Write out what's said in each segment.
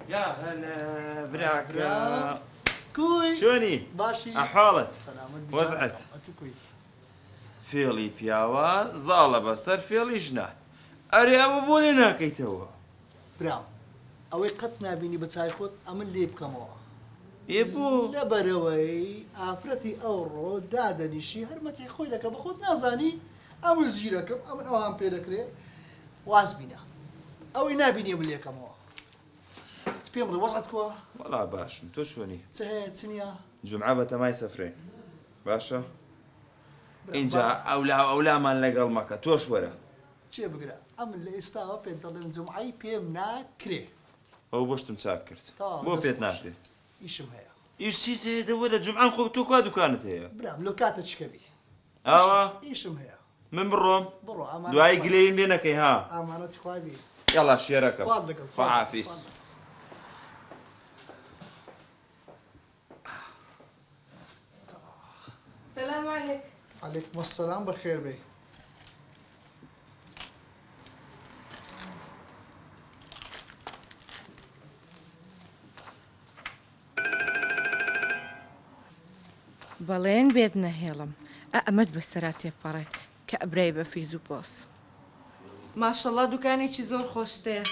يا هلا براك. كوي شوني؟ باشي أحوالت؟ سلامت وزعت كوي فيلي بياوا زالة بسر فيلي جناح أري أبو بولي ناكيتوا برام ئەوەی قەت نبینی بە چای خۆت ئەمن لێ بکەمەوە يبو لەبەرەوەی ئافرەتی ئەوڕۆ دادەنیشی هەرمەتی خۆی دەکە بە خۆت نازانی ئەمن زیرەکەم ئەمن ئەوان پێ دەکرێت واز بینە ئەوەی نبینی من لێکەمەوە پێم بڵێ وەزعت کووە والله باشم تو شوني چ هەیە چ نییە جمعة بتماي سفرين باشا اینجا ئەولامان لەگەڵ مەکە تۆش وەرە چێ بگرە ئەمن لە ئێستاوە پێت دەڵێن جمعایی پێم ناکرێ ئەو بۆشتم چاک کرد بۆ پێت ناکرێ ئیشم هەیە ئیش چیت هەیە دەوەرە جمعان خۆ تۆ کوا دوکانت هەیە برام لۆ کاتە چکەبی ئاوا ئیشم هەیە من بڕۆم بڕۆ دوای گلەین لێ نەکەی ها ئامانەتی خوابی یاڵا شێرەکەم خواب لەگەڵ خواحافیز السلام عليك. عليكم السلام بخير بي بەڵێن بێت نەهێڵم ئەمەد بەسەرات تێپەڕێت کە ئەبرای بە فیز و پۆس ماشەڵڵا دوکانێکی زۆر خۆشتەیە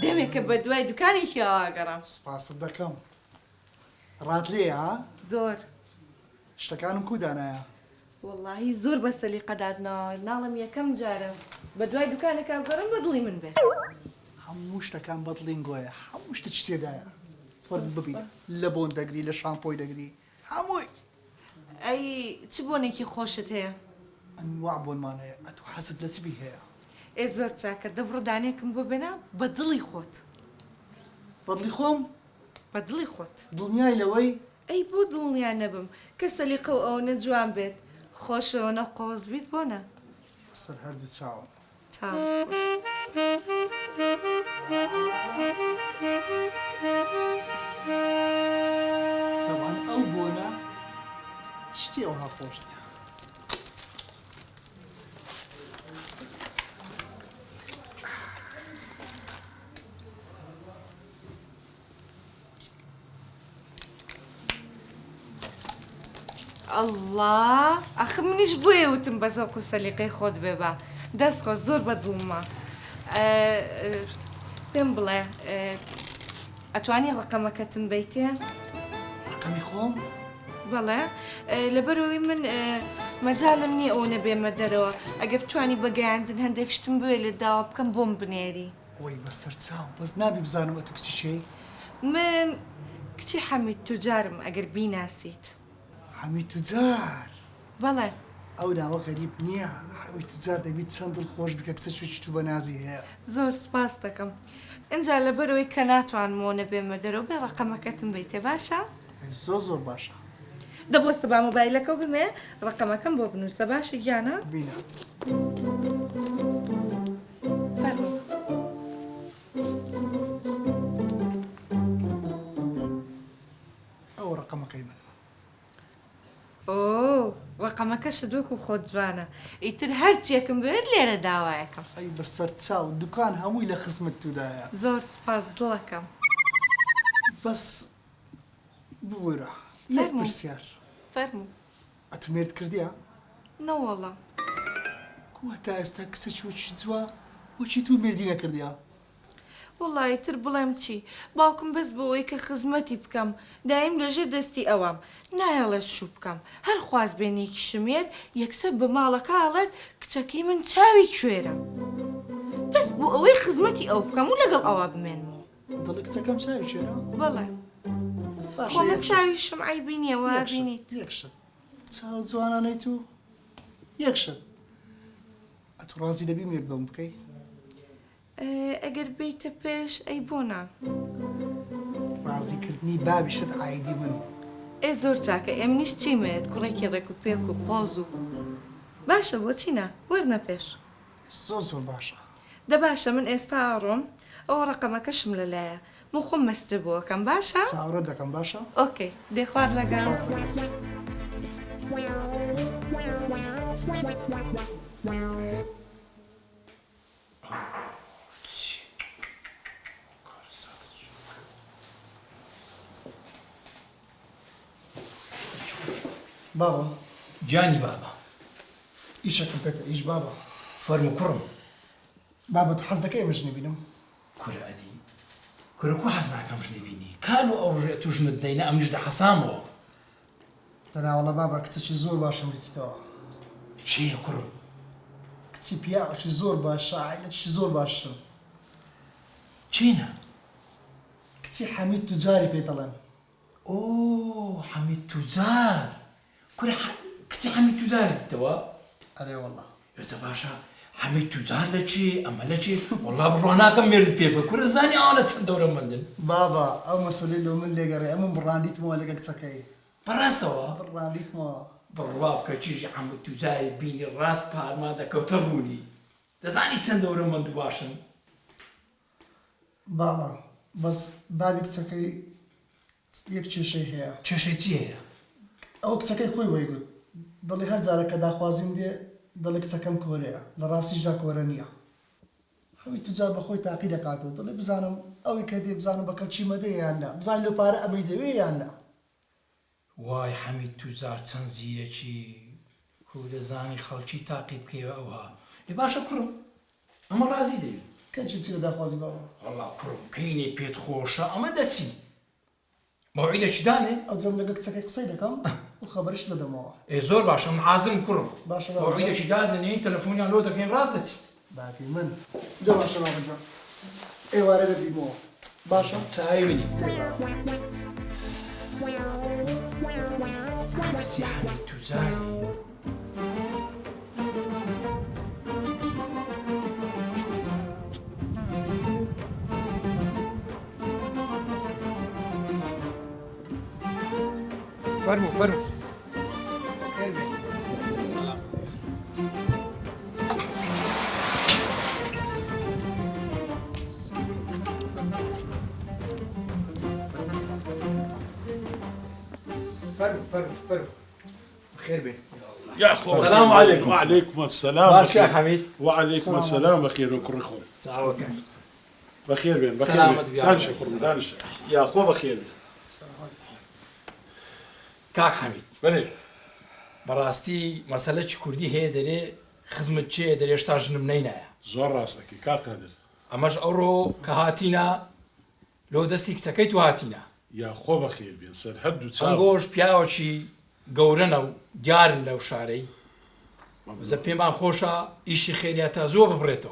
دەمێکە بە دوای دوکانێکی ئاگەڕام سپاست دەکەم ڕات لێ ها زۆر شتەکانم کودانایە وەڵڵاهی زۆر بە سەلیقەدادنەوە ناڵم یەکەم جارە بە دوای دوکانێک ئاگەڕم بە دڵی من بێت هەموو شتەکان بەدڵین گۆیە هەموو شتە چ تێدایە فەرم ببی لە بۆن دەگری لە شامپۆی دەگری هەمووی ئەی چ بۆنێکی خۆشت هەیە ئەنواع بۆنمان هەیە ئەتو حەزت لە چبی هەیە ئێ زۆر چاکە دەبڕۆ دانێکم بۆ بێنا بە دڵی خۆت بەدڵی خۆم بە دڵی خۆت دڵنیای لەوەی ئەی بۆ دڵنیا نەبم کە سەلیقە و ئەوە نەجوان بێت خۆشەوە نە قۆز بیت بۆنە سەر هەردوو چاوم چاوت طبعاً ئەو بۆنە شتی ئەوها خۆش نییە الله ئەخ منیش بۆیە وتم بە زەوق و سەلیقەی خۆت بێ بە دەست خۆ زۆر بەدڵمە پێم بڵێ ئەتوانی ڕقەمەکەتم بیتێ ڕقەمی خۆم بەڵێ لەبەرەوەی من مەجاالم نییە ئەو نەبێمە دەرەوە ئەگەر بتوانی بەگەیاندن هەندێک شتم بوێ لە داوا بکەم بۆم بنێری وەی بەسەر چاو بەس نابی بزانم ئەتو کچی چێی من کچی حەمید توجارم ئەگەر بیناسیت حەمید توجار بەڵێ ئەو ناوە غەریب نییە حەمید توجار دەبیت چەند دڵخۆش بکە کچە چوی تو بە نازی هەیە زۆر سپاس دەکەم ئەجا لەبەرەوەی کە ناتوانمەوە نەبێمە دەرەوە بێ ڕقەمەکەتم بیتێ باشە؟ زۆر زۆر باشە دەبۆستە با مۆبایلەکە بمێ ڕقەمەکەم بۆ بنووسە باشە گیانە؟ بینە فەرمی ئەو ڕقەمەکەی من ئۆ ڕقەمەکەشە دووەک و خۆت جوانە ئیتر هەرچیەکم بێت لێرە داوایەکەم ئەی بەسەر چاو دوکان هەمووی لە خزمەت تودایە زۆر سپاس دڵەکەم بەس بوەرە یەک فەرموو. پرسیار فەرموو ئەتو مێرد کردیە؟ نەوەڵە کو هەتا ئێستا کچێکی وەکی جووە وەکی تو مێردی نەکردیە؟ وڵی تر بڵێم چی باوکم بەس بۆ ئەوەی کە خزمەتی بکەم دایم لەژێر دەستی ئەوام نایەڵێت شوو بکەم هەر خواز بێنێکی شمێت یەکسەر بە ماڵەکە ئاڵێت کچەکەی من چاوی کوێرە بەس بۆ ئەوەی خزمەتی ئەو بکەم و لەگەڵ ئەوە بمێنمەوە دڵی کچەکەم چاوی چێرە؟ بەڵێ خۆ من چاوی شمعی بینیەوە بینیت یەک شت چاو جوانانەی تو یەک شت ئەتو ڕازی دەبی مێرد بەم بکەی؟ ئەگەر بیتە پێش ئەی بۆنا ڕازیکردنی بابیشت عیدی من ئێ زۆر چاکە ئێمنیش چیمێت کوڕێکی ڕێک و پێک و قۆز و باشە بۆ چینە وەرنە پێش زۆر زۆر باشە دە باشە من ئێستا ئاڕۆم ئەو ڕقەمەکەشم لەلایە من خۆم مەستر بووەکەم باشە؟ چاوەڕێ دەکەم باشە؟ ئۆکەی دێ خوارد لەگەڵ بابا جاني بابا ئیشەکەم کەتە ئیش بابا. فەرمو کوڕم بابا تو حەز دەکەی ئەمەش نبینم؟ کورە ئەدی کورە کو حەز ناکەم ژنی بینی کال و ئەو ڕژێ توژمت دەینە ئەمنیش دەحەسامەوە تەناوەڵە بابا کچێکی زۆر باشم دیتەوە. چییە کوڕم کچی پیاوێکی زۆر باشە، عایلەتیشی زۆر باشە. چینە کچی حەمید توجاری پێ دەڵێن. ئۆ حەمید توجار کورە کچی حەمید توجارێتەوە ئەرێ وەڵڵا. ئێستا باشە حەمید توجار لە چی ئەمە لە چی وەڵڵا بڕوا ناکەم مێردت پێ بکە کورە زانی ئەوانە چەند دەورەمەندن بابا ئەو مەسەلەی لۆ من لێگەڕێ ئەمن بڕاندیتمەوە لەگە کچەکەی. بەڕاستەوە بڕاندیتمەوە. بڕوا بکە چیژی حەمید توجاری بینی ڕاست پارما دەکەوتە ڕوونی دەزانی چەند دەورەمەند و باشن بابا بەس بابی کچەکەی یەک کێشەی هەیە. کێشەی چی هەیە ئەو کچەکەی خۆی وەیگوت دڵی هەر جارەکە داخوازیم دێ دڵی کچەکەم کۆرەیە لە ڕاستیشدا کۆرە نییە. هەوی توجار بەخۆی تاقی دەکاتەوە دڵێ بزانم ئەوی کە دێ بزانم بە کەلچی مەدەیە یان نا بزانین لە پارە ئەمەی دەوێ یان نا. وای حەمید توجار چەند زیرەکی کو دەزانی خەڵکی تاقی بکەوە ئەوها لێ باشە کوڕم ئەمە ڕازی دەوی کەچی چی لە داخوازی بابا؟ وەڵا کوڕم کەینێ پێت خۆشە ئەمە دەچی مەوعیدێکی دانێ ئەو جەم لەگە کچەکەی قسەی دەکەم و خەبەرش لەدەمەوە. ئێ زۆر باشە حازم کوڕم باشە مەوعیدێکی دادنێن تەلەفۆنیان لۆ دەکەین ڕاست دەچی باقی من دە باشە بابەجان ئێوارە دەبیمەوە باشە چای بینی کچی حەمید توجاری فرمو فرمو فرمو بخير بيه يا اخو السلام عليكم. وعليكم السلام باش يا بخير. حميد وعليكم السلام بخير وكل خير تعاوك بخير بين بخير سلامة بين. بيا. دانش كرم دانش يا اخو بخير بين. كاك حميد بله براستي مسألة كردي هي دري خدمت شيء دري اشتاج نمنينا زور راسك كاك قادر أماش أورو كهاتينا لو دستيك سكيت وهاتينا يا اخو بخير بين سر هدو تساوي أنغوش بياوشي قورنا وديار لو شاري إذا بيمان خوشا إيشي خيرياتا زو ببريتو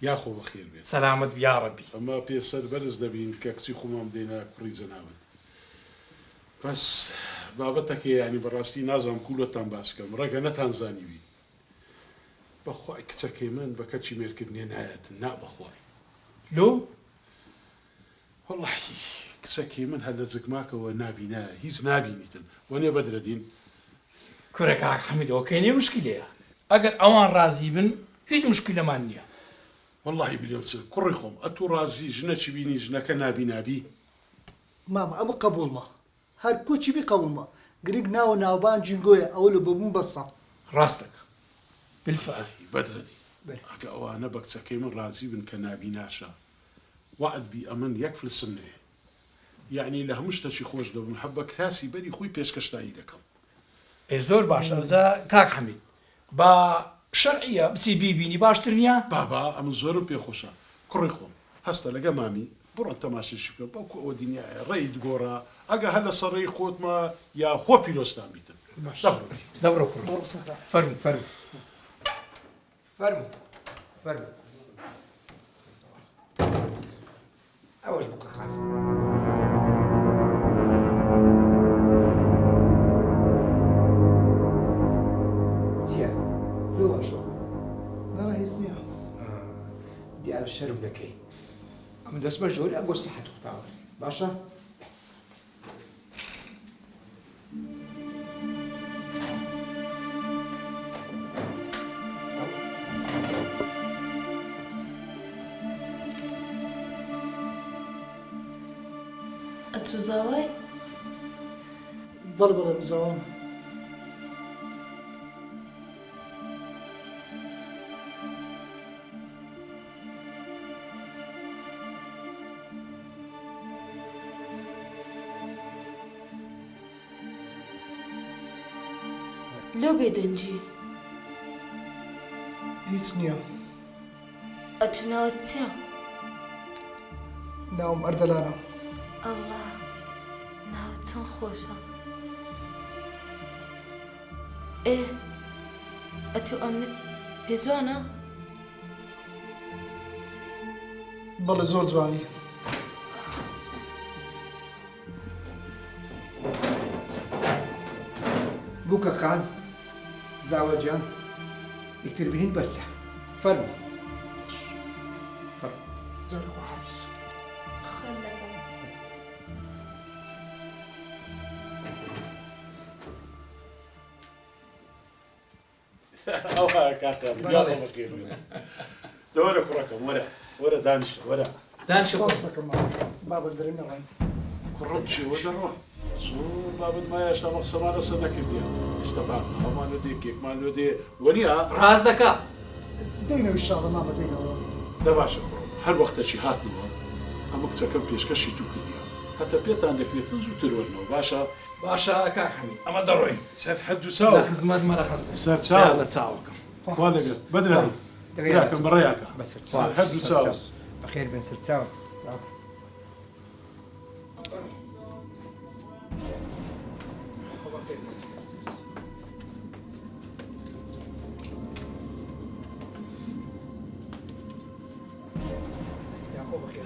يا اخو بخير بين سلامت يا ربي اما بي سر برز دبين كاكسي خمام دينا كري زناوت بس بابتك يعني براستي نازم كلتان باسكم رقنا تنزاني بي بخواي كتسكي من بكتشي ميركبني نهاية نا بخواي لو والله كسكي من هذا زكماك ونابينا هيز نابينيتن وانا بدر دين كورك حميد وكاينه مشكله اگر اوان راضي بن هیچ مشكله ما نيه والله باليوم سر كريخم اتو رازي جنا تشبيني جنا كنابي نابي ماما ئەمە قبولمە هەر کۆچی بی قبولمە گرنگ ناوە ناوبان جنگۆیە ئەوە لە بەبوون بەسە. راستك بالفعل بدر دين بلى. اكا وانا بكسكي من رازي بن كنابي ناشا وعد بي امن يكفل السنه يعني له مشتشي خوش دو محبه كراسي بني خوي بيشكشتاي لكم اي زور باشا ذا كاك حميد با شرعيه بتي بيبيني باش ترنيا بابا امن زورم بي خوشا كريخم هستا لقى مامي برون تماشي شكل بوكو او دنيا ريد غورا اجا هلا صري خوت ما يا خو بيلوستان بيتن دبروا كل بەڕسەکە فرموا فرمو أوش بك خالد زياد لو شو نەڕەهیز نییە. ديال الشرب ذكي من دس مجهول أقول صحة خطاوة باشا ئەتوزاوای بەڵێ مزەوام. لۆ بێدەنجی هیچ نییە ئەتوناوت چیە؟ ناوم ئەردەلانە ئەڵڵا ناوت چەند خۆشە ئێ ئەتوو ئەمنت پێ جوانە؟ بەڵێ زۆر جوانی بووکە خان زاوەجان یەکتر بینین بەسە فەرمو جارێ خۆحافیز ئەوها کاکە یاڵە بەخێر بێنە لەوەرە کوڕەکەم وەرە دانیشە وەرە دانیشە باس دەکەم بابەت دەرێ نەڕێن کوڕەت چێوە دەڕۆ زۆر بابەت مایە هێشتا مەقسەمانە سەر نەکردیە ئێستا باق هەمان لۆ دێ کێکمان لۆ دێ وەنیە ڕاز دەکا دەینەوە ئینشاڵڵا مامە دەینەوە دەباشە کوڕم هەر وەختەچی هاتنەوە ئەمە کچەکەم پێشکەشی تو کردیە هەتا پێتان دەکرێتن زووتر وەرنەوە باشە باشە کاک حەمید ئەمە دەڕۆین سەر هەردوو لە چاو خزمەت مەرە خەستە سەر چاو لە چاوەکەم وا لەگەر بەدرایی براکەم بەڕێیاکە بەسەر سەر هەردوو چاو بەخێر بن سەر چاو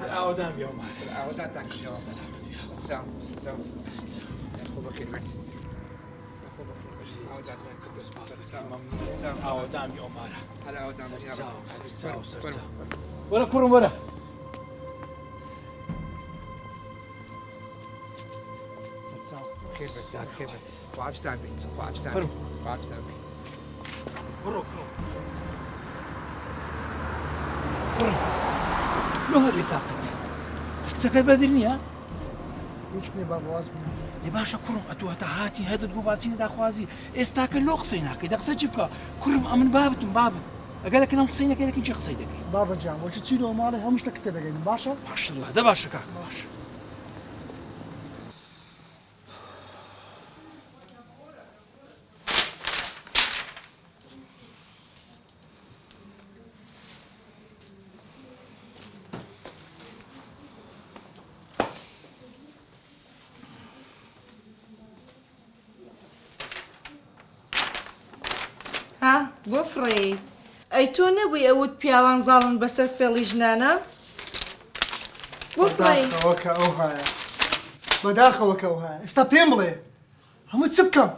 هەر ئاوەدام بیاومە ئاوەداتان کردەوە چاو چاو خۆ بەخێر بن ئاوەدام بیاومارە هەر ئاوەدام وەرە کوڕم وەرە خێر بن خێر بن خوافستان بین خوافستان خوافستان بین بڕۆ کوڕم لۆ هەر تاقەت کچەکەت بەدر نییە؟ هیچ نییە با بەواز بنە لێ باشە کوڕم ئەتوو هەتا هاتی هەدت گو باچینە داخوازی ئێستاکە لۆ قسەی ناکەی دە قسە چی بکە کوڕم ئەمن بابتم بابت ئەگەر ئەم قسەی نەکەی دەکەین چی قسەی دەکەی بابە جان وەچی چینەوە ماڵێ هەموو شتە کتە دەگەین باشە ماشەڵڵا دە باشە کاک باشە ها بۆ فڕێ ئەی تۆ نەبووی ئەوت پیاوان زاڵن بەسەر فێڵی ژنانە بۆ فڕێ بەداخەوە کە ئەو هایە بەداخەوە کە ئەو هایە ئێستا پێم بڵێ هەموو چ بکەم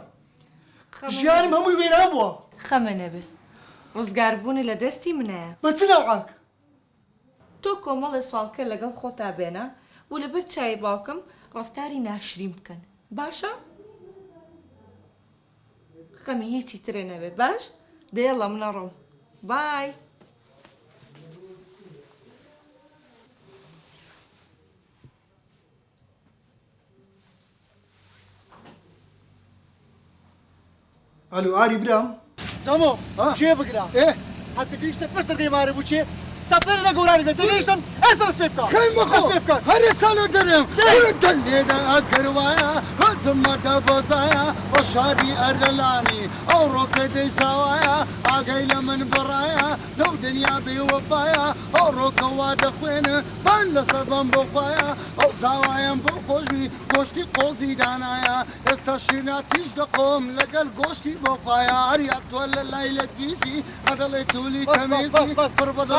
ژیانم هەمووی وێران بووە خەمە نەبێت ڕزگاربوونی لە دەستی منایە بە چ نەوعاک تۆ کۆمەڵی سوالکە لەگەڵ خۆتا بێنە و لەبەر چای باوکم ڕەفتاری ناشرین بکەن باشە؟ خەمی هیچی ترێ نەبێت باش؟ دێڵە منە ڕۆم بای ئەلو ئاری برام چەمۆ چێ بگرا هەتە گەیشتە پشت دەگەی مارە بوو چێ چاپلێرە لە گەورانی بێت دەگەیشتن ئێستا دەست پێ بکە خەی مەخۆ پێ بکە هەر ئێستا دەرێم دەلێدا ئەکردوایە هەزمەدە بەزایە بە شاری ئەرلانی ئەو ڕۆکە دەیساوایە ئاگەی لە من بڕایە لەو دنیا بێوەفایە ئەو ڕۆکە وا دەخوێنە بان لەسەر بەم بۆخوایە ئەو زاوایم بۆ خۆشبی گۆشتی قۆزی دانایە ئێستا شیرناتیش دەقۆم لەگەڵ گۆشتی بۆخوایە هەریا تۆ لە لای لە گیسی ئەدەڵێ تولی تەمێزی پڕ بەدە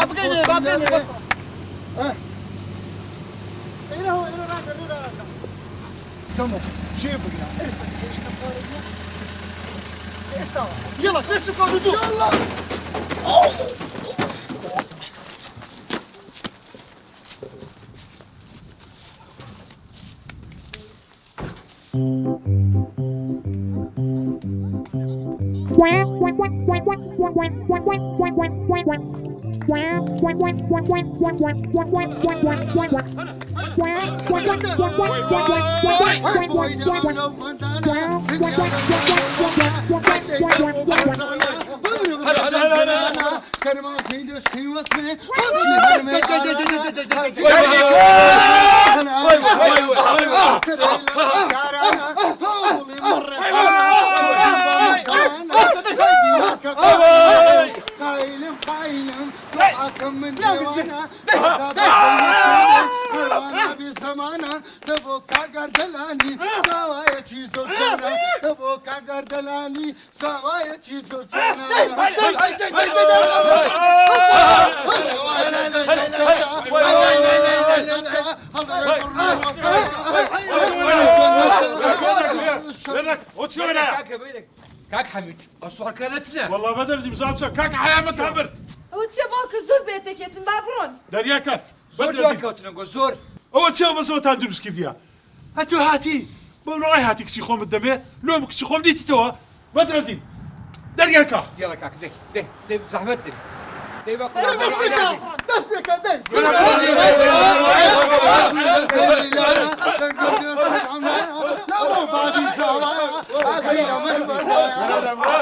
چەمۆ چێ بگرا ئێستا گەیشتە خوارەوە ئێستا یەڵە پێش بکە ردوو قايلم قايلم ضحكم من ديوانا وانا بزمانا دبوكا قردلاني سوايتي زوجانا دبوكا قردلاني سوايتي زوجانا كاك حميد الصور كانت والله بدل اللي مزاج كاك حياة ما تعبر ئەوە چێ باوکە زۆر بێتێکێتن با بڕۆن دريا كات زور بدل دواكوتنا زور هو تشاو بس هو تندرس كذيا هاتو هاتي بقولوا راي هاتي كسي خوم الدمي لو مكسي خوم دي تتوا بدل الدين دريا كات يلا كاك دي زحمت دي باكو دست بك دي لا مو بعد سوايا أغير من برايا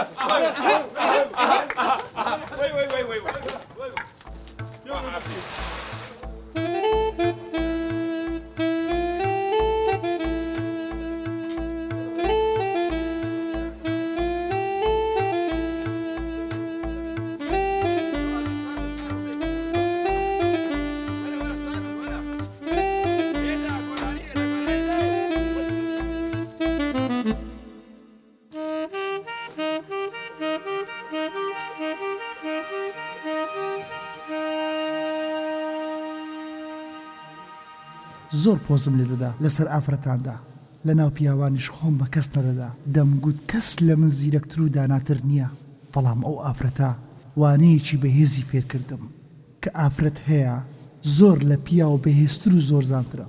زۆر پۆزم لێ دەدا لەسەر ئافرەتاندا لە ناو پیاوانیش خۆم بە کەس نەدەدا دەمگوت کەس لە من زیرەکتر و داناتر نییە بەڵام ئەو ئافرەتە وانەیەکی بەهێزی فێر کردم کە ئافرەت هەیە زۆر لە پیا و بەهێزتر و زۆر زانترە